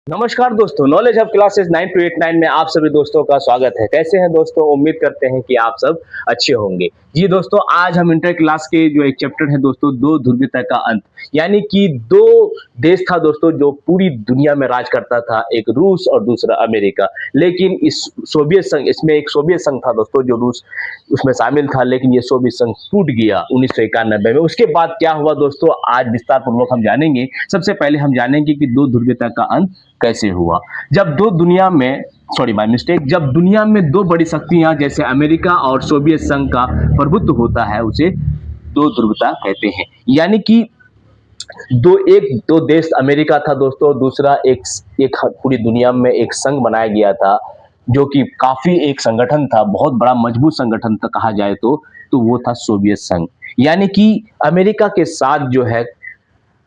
नमस्कार दोस्तों, knowledge hub classes 9289 में आप सभी दोस्तों का स्वागत है। कैसे हैं दोस्तों? उम्मीद करते हैं कि आप सब अच्छे होंगे। जी दोस्तों, आज हम इंटर क्लास के जो एक चैप्टर है दोस्तों, दो ध्रुवीयता का अंत, यानी कि दो देश था दोस्तों जो पूरी दुनिया में राज करता था, एक रूस और दूसरा अमेरिका। लेकिन इस सोवियत संघ, इसमें एक सोवियत संघ था दोस्तों जो रूस उसमें शामिल था, लेकिन ये सोवियत संघ टूट गया 1991 में। उसके बाद क्या हुआ दोस्तों, आज विस्तार पूर्वक हम जानेंगे। सबसे पहले हम जानेंगे कि दो ध्रुवीयता का अंत कैसे हुआ। जब दो दुनिया में सॉरी बाय मिस्टेक जब दुनिया में दो बड़ी शक्तियां जैसे अमेरिका और सोवियत संघ का प्रभुत्व होता है, उसे दो ध्रुवता कहते हैं। यानी कि दो देश अमेरिका था दोस्तों, दूसरा एक एक पूरी दुनिया में एक संघ बनाया गया था जो कि काफी एक संगठन था, बहुत बड़ा मजबूत संगठन था कहा जाए तो वो था सोवियत संघ। यानी कि अमेरिका के साथ जो है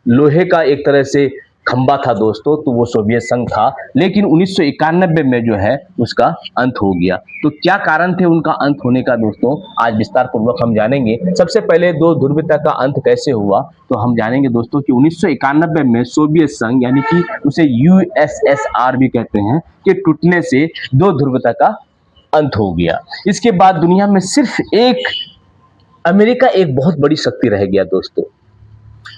लोहे का एक तरह से खंबा था दोस्तों, तो वो सोवियत संघ था। लेकिन 1991 में जो है उसका अंत हो गया। तो क्या कारण थे उनका अंत होने का दोस्तों, आज विस्तार पूर्वक हम जानेंगे। सबसे पहले दो ध्रुवीयता का अंत कैसे हुआ, तो हम जानेंगे दोस्तों कि 1991 में सोवियत संघ यानी कि उसे यूएसएसआर भी कहते हैं के टूटने से दो ध्रुवीयता का अंत हो गया। इसके बाद दुनिया में सिर्फ एक अमेरिका एक बहुत बड़ी शक्ति रह गया दोस्तों।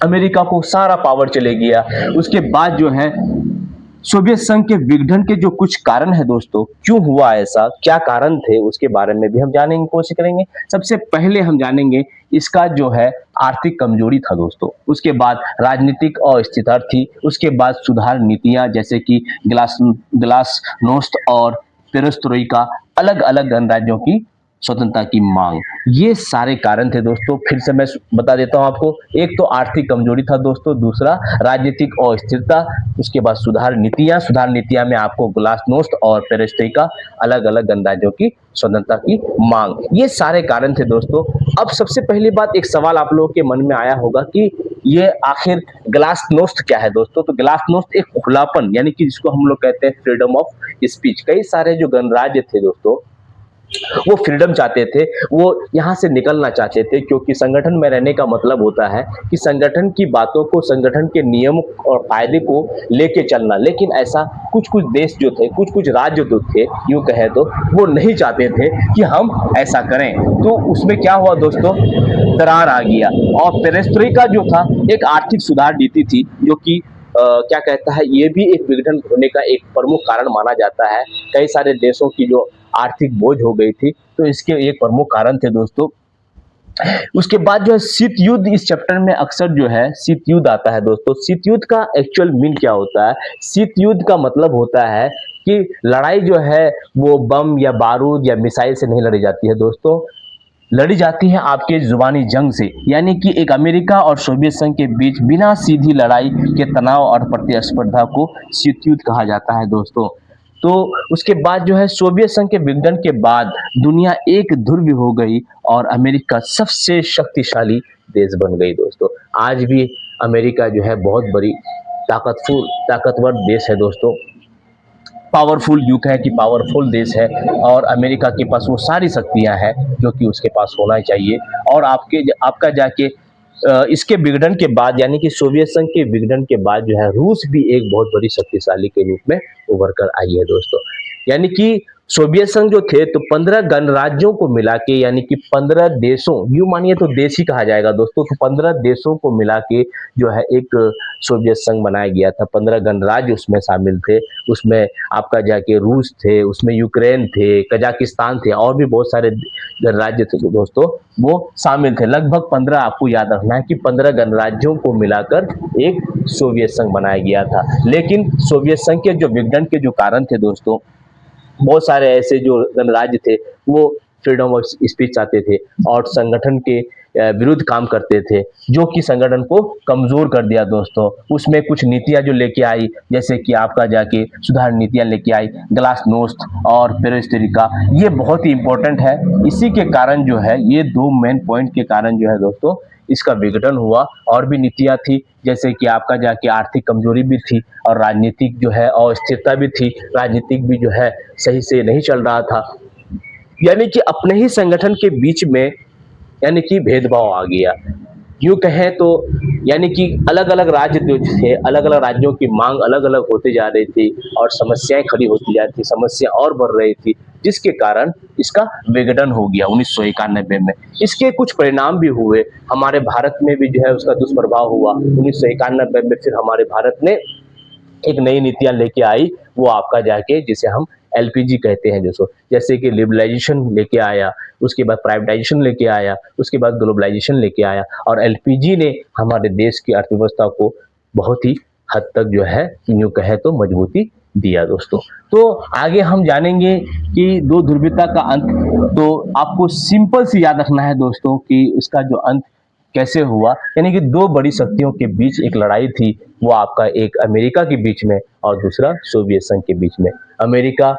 अमेरिका को सारा पावर चले गया। उसके बाद जो है सोवियत संघ के विघटन के जो कुछ कारण है दोस्तों, क्यों हुआ ऐसा, क्या कारण थे, उसके बारे में भी हम जानने की कोशिश करेंगे। सबसे पहले हम जानेंगे इसका जो है आर्थिक कमजोरी था दोस्तों, उसके बाद राजनीतिक अस्थिरता थी, उसके बाद सुधार नीतियां जैसे कि ग्लासनोस्ट और पेरेस्ट्रोइका, अलग अलग गणराज्यों की स्वतंत्रता की मांग, ये सारे कारण थे दोस्तों। फिर से मैं बता देता हूं आपको, एक तो आर्थिक कमजोरी था दोस्तों, दूसरा राजनीतिक अस्थिरता, उसके बाद सुधार नीतियां में आपको ग्लासनोस्ट और पेरेस्ट्रोइका, अलग अलग गणराज्यों की स्वतंत्रता की मांग, ये सारे कारण थे दोस्तों। अब सबसे पहली बात, एक सवाल आप लोगों के मन में आया होगा कि ये आखिर ग्लासनोस्ट क्या है दोस्तों। तो ग्लासनोस्ट एक खुलापन, यानी कि जिसको हम लोग कहते हैं फ्रीडम ऑफ स्पीच। कई सारे जो गणराज्य थे दोस्तों, वो फ्रीडम चाहते थे, वो यहाँ से निकलना चाहते थे, क्योंकि संगठन में रहने का मतलब होता है कि संगठन की बातों को, संगठन के नियम और फायदे को लेके चलना। लेकिन ऐसा कुछ कुछ देश जो थे, कुछ कुछ राज्य जो थे, यूं कहे तो वो नहीं चाहते थे कि हम ऐसा करें। तो उसमें क्या हुआ दोस्तों, दरार आ गया। और पेरेस्ट्रोइका जो था एक आर्थिक सुधार नीति थी, जो कि क्या कहता है, ये भी एक विघटन होने का एक प्रमुख कारण माना जाता है। कई सारे देशों की जो आर्थिक बोझ हो गई थी, तो इसके एक प्रमुख कारण थे दोस्तों। उसके बाद जो है शीत युद्ध, इस चैप्टर में अक्सर जो है शीत युद्ध आता है दोस्तों। शीत युद्ध का एक्चुअल मीन क्या होता है? शीत युद्ध का मतलब होता है कि लड़ाई जो है वो बम या बारूद या मिसाइल से नहीं लड़ी जाती है दोस्तों, लड़ी जाती है आपके जुबानी जंग से। यानी कि एक अमेरिका और सोवियत संघ के बीच बिना सीधी लड़ाई के तनाव और प्रतिस्पर्धा को शीत युद्ध कहा जाता है दोस्तों। तो उसके बाद जो है सोवियत संघ के विघटन के बाद दुनिया एक ध्रुव हो गई और अमेरिका सबसे शक्तिशाली देश बन गई दोस्तों। आज भी अमेरिका जो है बहुत बड़ी ताकतवर देश है दोस्तों, पावरफुल, यूं कहें कि पावरफुल देश है। और अमेरिका के पास वो सारी शक्तियां हैं जो कि उसके पास होना चाहिए। और आपका जाके इसके विघटन के बाद, यानी कि सोवियत संघ के विघटन के बाद जो है रूस भी एक बहुत बड़ी शक्तिशाली के रूप में उभर कर आई है दोस्तों। यानी कि सोवियत संघ जो थे तो 15 गणराज्यों को मिला के, यानी कि 15 देशों, यूं मानिए तो देश ही कहा जाएगा दोस्तों, तो 15 देशों को मिला के जो है एक सोवियत संघ बनाया गया था। 15 गणराज्य उसमें शामिल थे। उसमें आपका जाके रूस थे, उसमें यूक्रेन थे, कजाकिस्तान थे, और भी बहुत सारे गणराज्य थे दोस्तों, वो शामिल थे। लगभग 15, आपको याद रखना है कि 15 गणराज्यों को मिलाकर एक सोवियत संघ बनाया गया था। लेकिन सोवियत संघ के जो विघटन के जो कारण थे दोस्तों, बहुत सारे ऐसे जो गणराज्य थे वो फ्रीडम ऑफ स्पीच चाहते थे और संगठन के विरुद्ध काम करते थे, जो कि संगठन को कमजोर कर दिया दोस्तों। उसमें कुछ नीतियां जो लेके आई, जैसे कि आपका जाके सुधार नीतियां लेके आई, ग्लासनोस्ट और पेरेस्ट्रोइका, ये बहुत ही इंपॉर्टेंट है। इसी के कारण जो है, ये दो मेन पॉइंट के कारण जो है दोस्तों इसका विघटन हुआ। और भी नीतियां थी, जैसे कि आपका जाके आर्थिक कमजोरी भी थी और राजनीतिक जो है अस्थिरता भी थी, राजनीतिक भी जो है सही से नहीं चल रहा था। यानी कि अपने ही संगठन के बीच में यानी कि भेदभाव आ गया। यूं कहें तो यानी कि अलग अलग राज्य जो थे, अलग अलग राज्यों की मांग अलग अलग होती जा रही थी और समस्याएं खड़ी होती जा रही थी, समस्या और बढ़ रही थी, जिसके कारण इसका विघटन हो गया 1991 में। इसके कुछ परिणाम भी हुए, हमारे भारत में भी जो है उसका दुष्प्रभाव हुआ 1991 में। फिर हमारे भारत ने एक नई नीतियां लेके आई, वो आपका जाके जिसे हम एलपीजी कहते हैं, जैसे कि लिबरलाइजेशन लेके आया, उसके बाद प्राइवेटाइजेशन लेके आया, उसके बाद ग्लोबलाइजेशन लेके आया, और एलपीजी ने हमारे देश की अर्थव्यवस्था को बहुत ही हद तक जो है यूं कहे तो मजबूती दिया दोस्तों। तो आगे हम जानेंगे कि दो ध्रुवीयता का अंत। तो आपको सिंपल सी याद रखना है दोस्तों कि इसका जो अंत कैसे हुआ, यानी कि दो बड़ी शक्तियों के बीच एक लड़ाई थी, वो आपका एक अमेरिका के बीच में और दूसरा सोवियत संघ के बीच में। अमेरिका,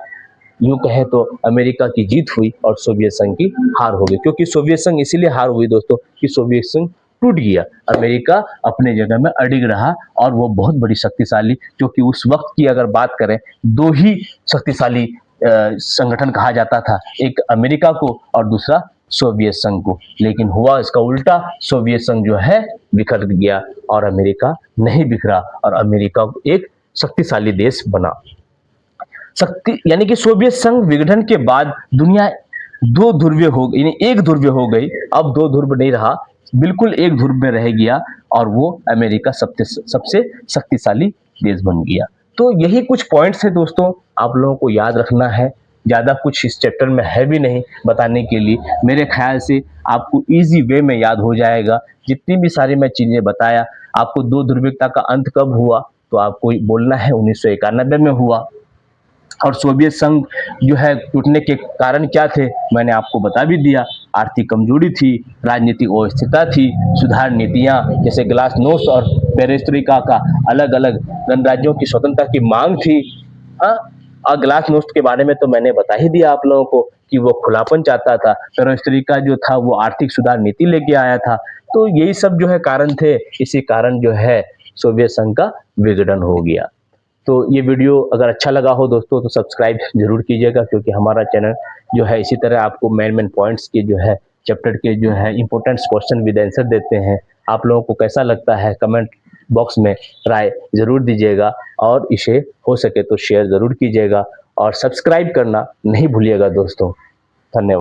यूं कहे तो अमेरिका की जीत हुई और सोवियत संघ की हार हो गई, क्योंकि सोवियत संघ इसीलिए हार हुई दोस्तों कि सोवियत संघ टूट गया, अमेरिका अपने जगह में अडिग रहा और वो बहुत बड़ी शक्तिशाली, क्योंकि उस वक्त की अगर बात करें दो ही शक्तिशाली संगठन कहा जाता था, एक अमेरिका को और दूसरा सोवियत संघ को। लेकिन हुआ इसका उल्टा, सोवियत संघ जो है बिखर गया और अमेरिका नहीं बिखरा और अमेरिका एक शक्तिशाली देश बना। शक्ति यानी कि सोवियत संघ विघटन के बाद दुनिया दो ध्रुवीय हो गई, यानी एक ध्रुवीय हो गई, अब दो ध्रुव नहीं रहा, बिल्कुल एक ध्रुव में रह गया और वो अमेरिका सबसे शक्तिशाली देश बन गया। तो यही कुछ पॉइंट्स है दोस्तों, आप लोगों को याद रखना है, ज़्यादा कुछ इस चैप्टर में है भी नहीं बताने के लिए, मेरे ख्याल से आपको इजी वे में याद हो जाएगा। जितनी भी सारी मैं चीज़ें बताया, आपको दो ध्रुवीयता का अंत कब हुआ, तो आपको बोलना है 1991 में हुआ। और सोवियत संघ जो है टूटने के कारण क्या थे, मैंने आपको बता भी दिया, आर्थिक कमजोरी थी, राजनीतिक अस्थिरता थी, सुधार नीतियां जैसे ग्लासनोस्ट और पेरेस्ट्रोइका का अलग अलग गणराज्यों की स्वतंत्रता की मांग थी। हाँ, और ग्लासनोस्ट के बारे में तो मैंने बता ही दिया आप लोगों को कि वो खुलापन चाहता था, पेरेस्ट्रोइका जो था वो आर्थिक सुधार नीति लेके आया था। तो यही सब जो है कारण थे, इसी कारण जो है सोवियत संघ का विघटन हो गया। तो ये वीडियो अगर अच्छा लगा हो दोस्तों तो सब्सक्राइब जरूर कीजिएगा, क्योंकि हमारा चैनल जो है इसी तरह आपको मेन पॉइंट्स के जो है चैप्टर के जो है इंपॉर्टेंट क्वेश्चन विद आंसर देते हैं। आप लोगों को कैसा लगता है कमेंट बॉक्स में राय जरूर दीजिएगा और इसे हो सके तो शेयर जरूर कीजिएगा और सब्सक्राइब करना नहीं भूलिएगा दोस्तों। धन्यवाद।